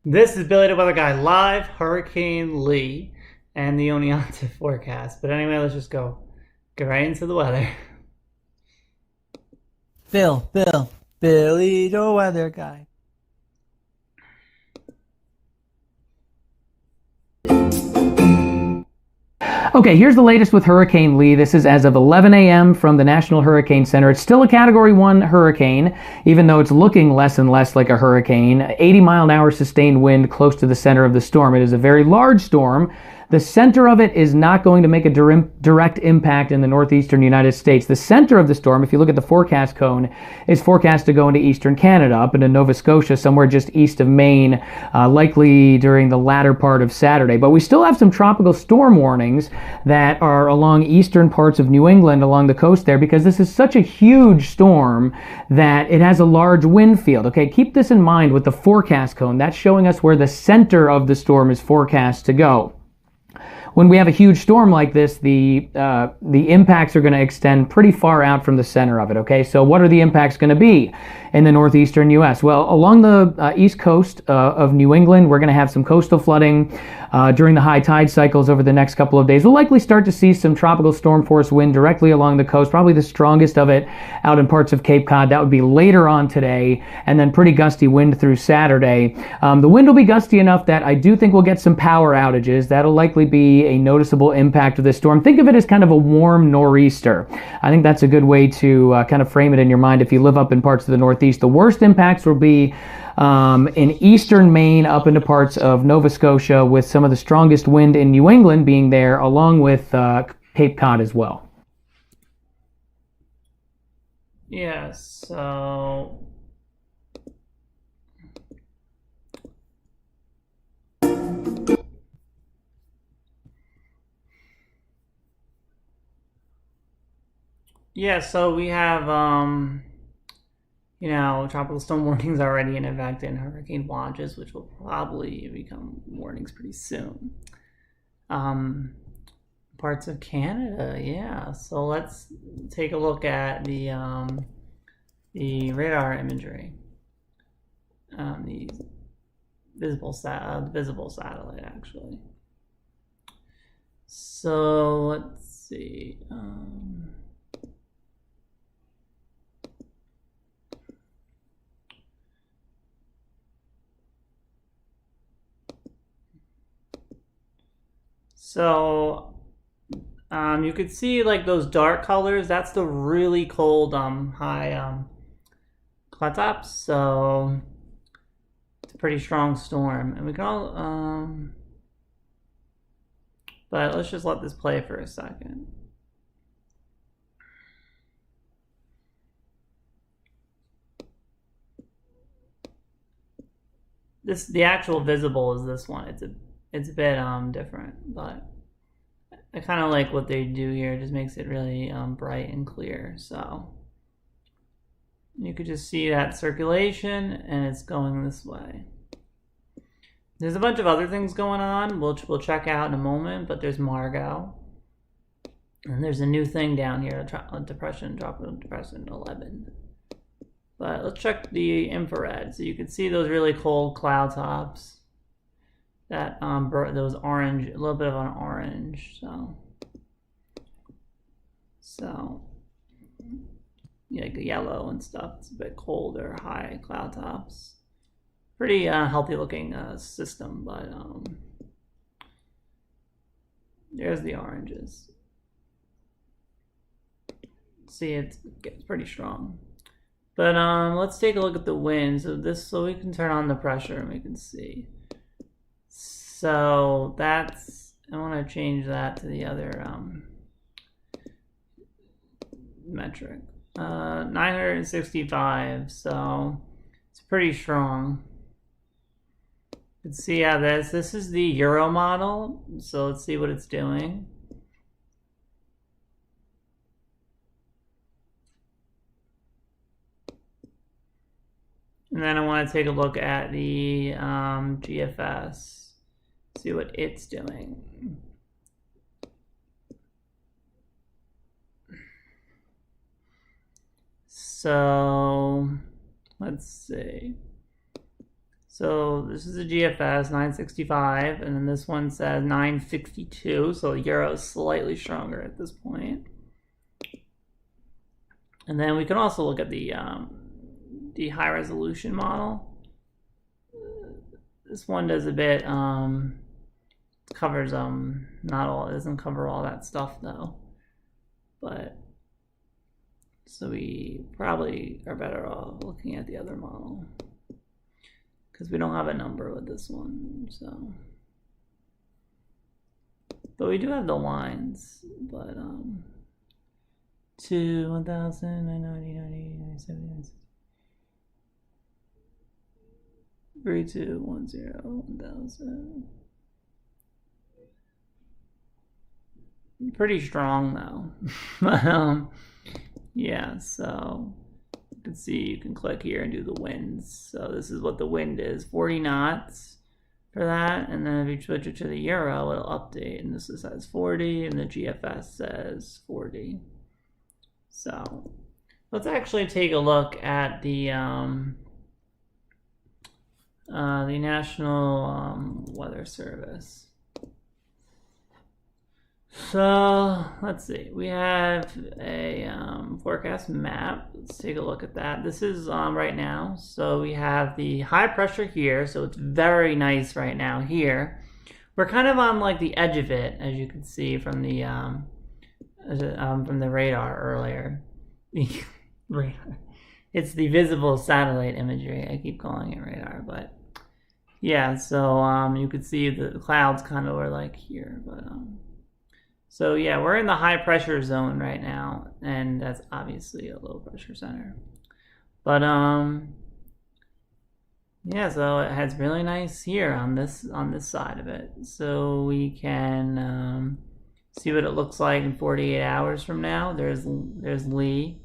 This is Billy the Weather Guy live, Hurricane Lee, and the Oneonta Forecast. But anyway, let's just get right into the weather. Billy the weather guy. Okay, here's the latest with Hurricane Lee. This is as of 11 a.m. from the National Hurricane Center. It's still a Category 1 hurricane, even though it's looking less and less like a hurricane. 80-mile-an-hour sustained wind close to the center of the storm. It is a very large storm. The center of it is not going to make a direct impact in the northeastern United States. The center of the storm, if you look at the forecast cone, is forecast to go into eastern Canada, up into Nova Scotia, somewhere just east of Maine, likely during the latter part of Saturday. But we still have some tropical storm warnings that are along eastern parts of New England, along the coast there, because this is such a huge storm that it has a large wind field. Okay, keep this in mind with the forecast cone. That's showing us where the center of the storm is forecast to go. When we have a huge storm like this, the impacts are going to extend pretty far out from the center of it, okay? So what are the impacts going to be in the northeastern U.S.? Well, along the east coast of New England, we're going to have some coastal flooding during the high tide cycles over the next couple of days. We'll likely start to see some tropical storm force wind directly along the coast, probably the strongest of it out in parts of Cape Cod. That would be later on today, and then pretty gusty wind through Saturday. The wind will be gusty enough that I do think we'll get some power outages. That'll likely be a noticeable impact of this storm. Think of it as kind of a warm nor'easter. I think that's a good way to kind of frame it in your mind if you live up in parts of the Northeast. The worst impacts will be in eastern Maine up into parts of Nova Scotia, with some of the strongest wind in New England being there, along with Cape Cod as well. Yeah, so we have tropical storm warnings already in effect and hurricane watches, which will probably become warnings pretty soon. Parts of Canada, yeah. So let's take a look at the radar imagery, the visible satellite, actually. So let's see. So you could see like those dark colors. That's the really cold high cloud tops. So it's a pretty strong storm, and we can all but let's just let this play for a second. The actual visible is this one. It's a bit different, but I kind of like what they do here. It just makes it really bright and clear. So you could just see that circulation, and it's going this way. There's a bunch of other things going on, which we'll check out in a moment, but there's Margot. And there's a new thing down here, tropical depression 11. But let's check the infrared. So you can see those really cold cloud tops. That those orange, a little bit of an orange. So yeah, like yellow and stuff. It's a bit colder, high cloud tops. Pretty healthy looking system, but there's the oranges. See, it gets pretty strong. But let's take a look at the wind. So we can turn on the pressure and we can see. So that's, I want to change that to the other metric. 965, so it's pretty strong. You can see how this is the Euro model, so let's see what it's doing. And then I want to take a look at the GFS, see what it's doing. So let's see. So this is a GFS 965, and then this one says 962. So the euro is slightly stronger at this point. And then we can also look at the high resolution model. This one does a bit covers not all, it doesn't cover all that stuff though. But so we probably are better off looking at the other model, because we don't have a number with this one, so. But we do have the lines, but to 1,000, 990, 90, 97, 96, 3210, 1,000. Pretty strong though. Yeah, so you can see, you can click here and do the winds. So this is what the wind is, 40 knots for that. And then if you switch it to the euro, it'll update. And this says 40 and the GFS says 40. So let's actually take a look at the National Weather Service. So let's see, we have a forecast map. Let's take a look at that. This is right now. So we have the high pressure here. So it's very nice right now here. We're kind of on like the edge of it, as you can see from the radar earlier. Radar. It's the visible satellite imagery. I keep calling it radar, but yeah. So you could see the clouds kind of are like here, but so yeah, we're in the high pressure zone right now, and that's obviously a low pressure center. But yeah, so it has really nice here on this side of it. So we can see what it looks like in 48 hours from now. There's Lee,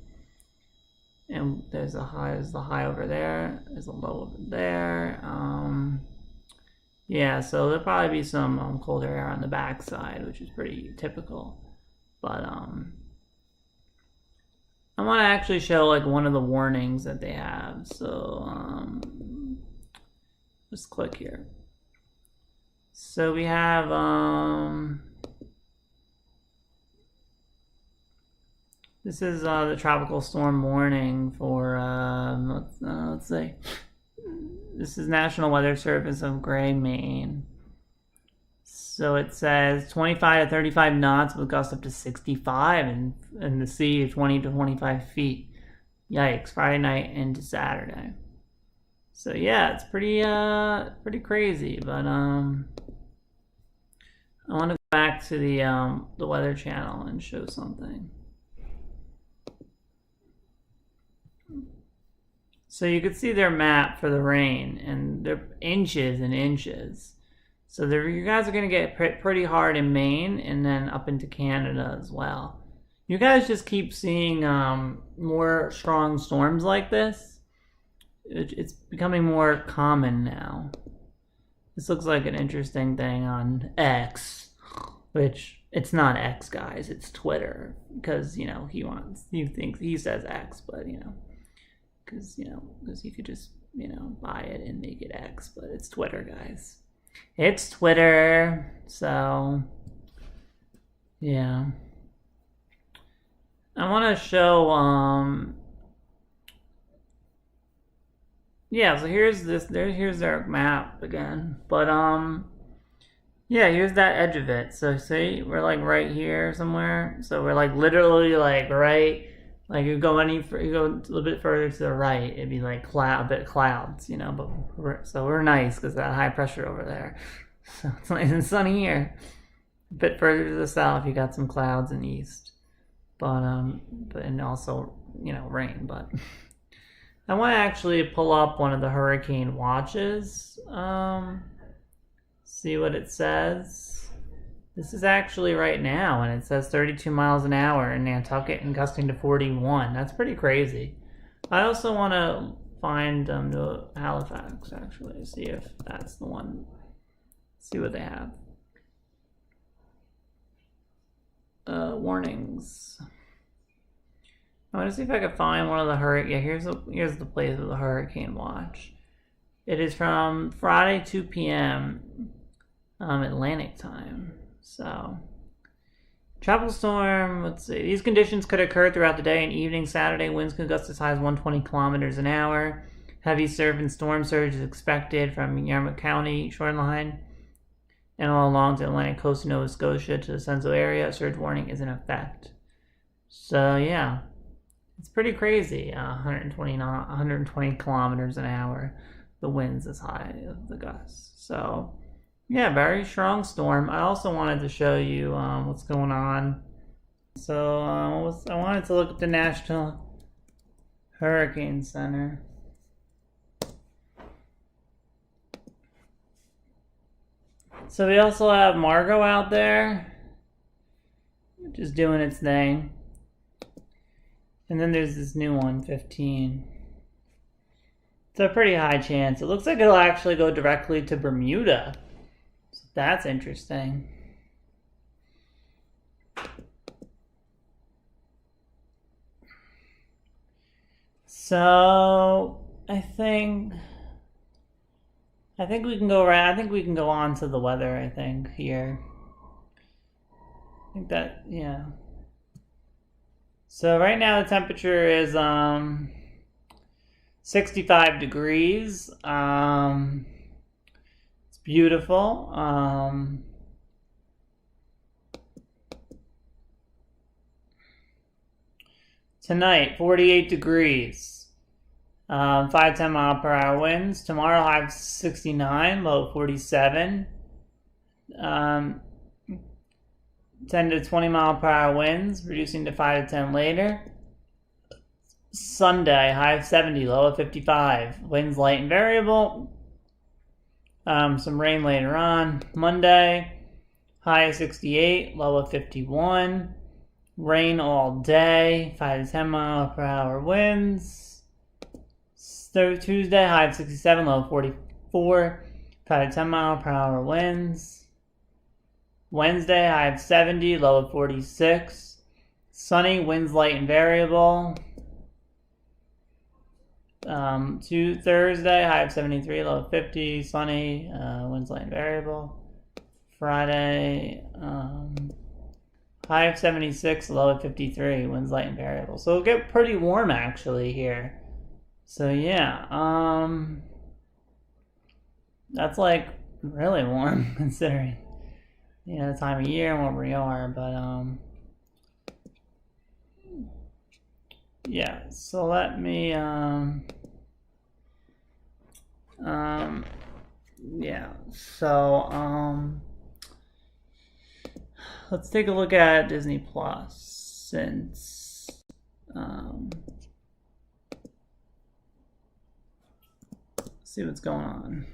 and there's the high over there. There's a low over there. Yeah, so there'll probably be some colder air on the backside, which is pretty typical. But I want to actually show like one of the warnings that they have. So just click here. So we have this is the tropical storm warning for let's see. This is National Weather Service of Gray, Maine. So it says 25 to 35 knots with gusts up to 65 and the sea of 20 to 25 feet. Yikes, Friday night into Saturday. So yeah, it's pretty crazy, but I want to go back to the Weather Channel and show something. So you could see their map for the rain, and they're inches and inches. So you guys are going to get pretty hard in Maine and then up into Canada as well. You guys just keep seeing more strong storms like this. It's becoming more common now. This looks like an interesting thing on X, which it's not X, guys. It's Twitter, because he says X, but because you could just buy it and make it X, but it's Twitter, guys. It's Twitter. So yeah, I want to show yeah, so here's their map again, but yeah, here's that edge of it. So see, we're like right here somewhere. So we're like literally like right. Like you go a little bit further to the right, it'd be like a bit clouds, But so we're nice because that high pressure over there. So it's nice and sunny here. A bit further to the south, you got some clouds in the east, but and also rain. But I want to actually pull up one of the hurricane watches. See what it says. This is actually right now, and it says 32 miles an hour in Nantucket and gusting to 41. That's pretty crazy. I also want to find the Halifax, actually, see if that's the one. See what they have. Warnings. I want to see if I can find one of the hurricane. Yeah, here's the place with the hurricane watch. It is from Friday 2 p.m. Atlantic time. So, tropical storm, let's see. These conditions could occur throughout the day and evening. Saturday, winds could gust as high as 120 kilometers an hour. Heavy surf and storm surge is expected from Yarmouth County shoreline and all along the Atlantic coast of Nova Scotia to the Senzo area. A surge warning is in effect. So, yeah. It's pretty crazy. 120 kilometers an hour. The winds as high of the gusts. So, yeah, very strong storm. I also wanted to show you what's going on. So, I wanted to look at the National Hurricane Center. So we also have Margot out there, which is doing its thing. And then there's this new one, 15. It's a pretty high chance. It looks like it'll actually go directly to Bermuda. So that's interesting. So I think we can go around. I think we can go on to the weather, I think, here. I think that, yeah. So right now the temperature is 65 degrees. It's beautiful. Tonight, 48 degrees. 5 to 10 mile per hour winds. Tomorrow, high of 69, low 47. 10 to 20 mile per hour winds, reducing to 5 to 10 later. Sunday, high of 70, low of 55. Winds light and variable. Some rain later on. Monday, high of 68, low of 51. Rain all day, 5 to 10 mile per hour winds. Tuesday, high of 67, low of 44. 5 to 10 mile per hour winds. Wednesday, high of 70, low of 46. Sunny, winds light and variable. Thursday, high of 73, low of 50. Sunny, winds light and variable. Friday, high of 76, low of 53, winds light and variable. So it'll get pretty warm actually here. So yeah, that's like really warm considering, you know, the time of year and where we are, but yeah, so let me yeah, so let's take a look at Disney Plus since see what's going on.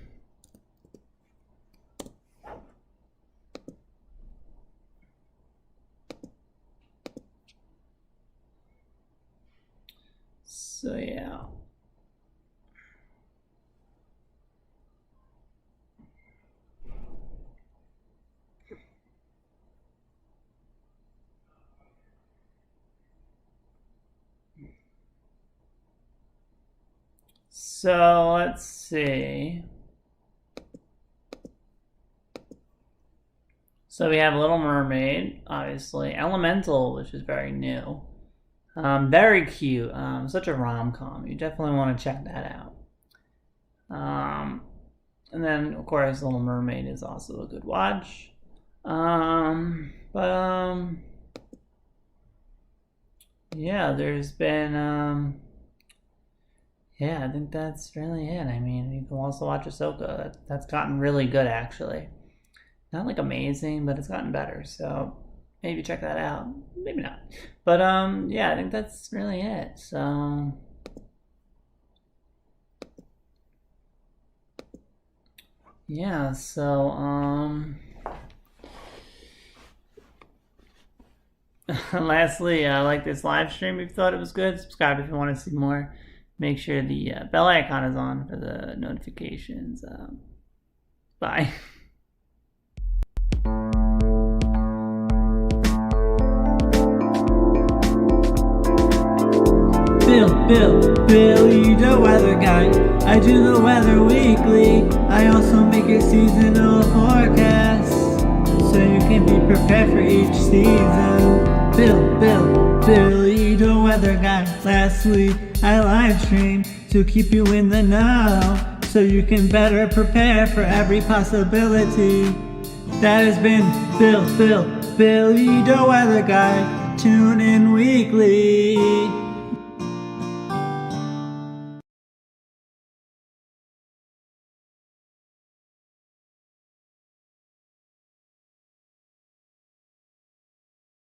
So yeah. So let's see. So we have Little Mermaid, obviously. Elemental, which is very new. Very cute. Such a rom-com. You definitely want to check that out. And then, of course, Little Mermaid is also a good watch. Yeah, there's been, yeah, I think that's really it. I mean, you can also watch Ahsoka. That's gotten really good, actually. Not like amazing, but it's gotten better. So maybe check that out. Maybe not. But yeah, I think that's really it. So yeah, so lastly, like this live stream if you thought it was good. Subscribe if you want to see more. Make sure the bell icon is on for the notifications. Bye. Billy the weather guy. I do the weather weekly. I also make a seasonal forecast, so you can be prepared for each season. Billy the weather guy. Last week I live streamed to keep you in the know, so you can better prepare for every possibility. That has been Billy the weather guy. Tune in weekly.